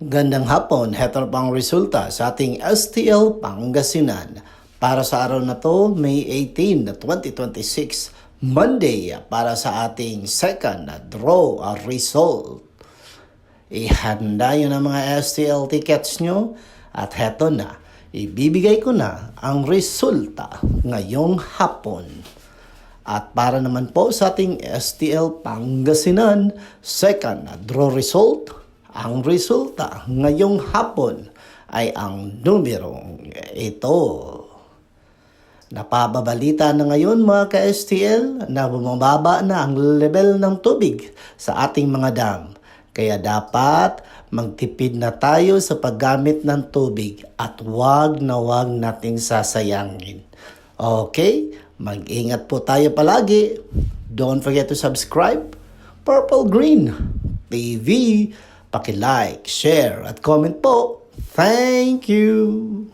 Gandang hapon, heto na pang resulta sa ating STL Pangasinan. Para sa araw na to, May 18, 2026, Monday, para sa ating second draw result. Ihanda nyo na mga STL tickets nyo at heto na, ibibigay ko na ang resulta ngayong hapon. At para naman po sa ating STL Pangasinan, second draw result, ang resulta ngayong hapon ay ang numerong ito. Napababalita na ngayon mga ka-STL na bumababa na ang level ng tubig sa ating mga dam. Kaya dapat magtipid na tayo sa paggamit ng tubig at wag nating sasayangin. Okay? Mag-ingat po tayo palagi. Don't forget to subscribe. Purple Green TV. Paki-like, share at comment po. Thank you!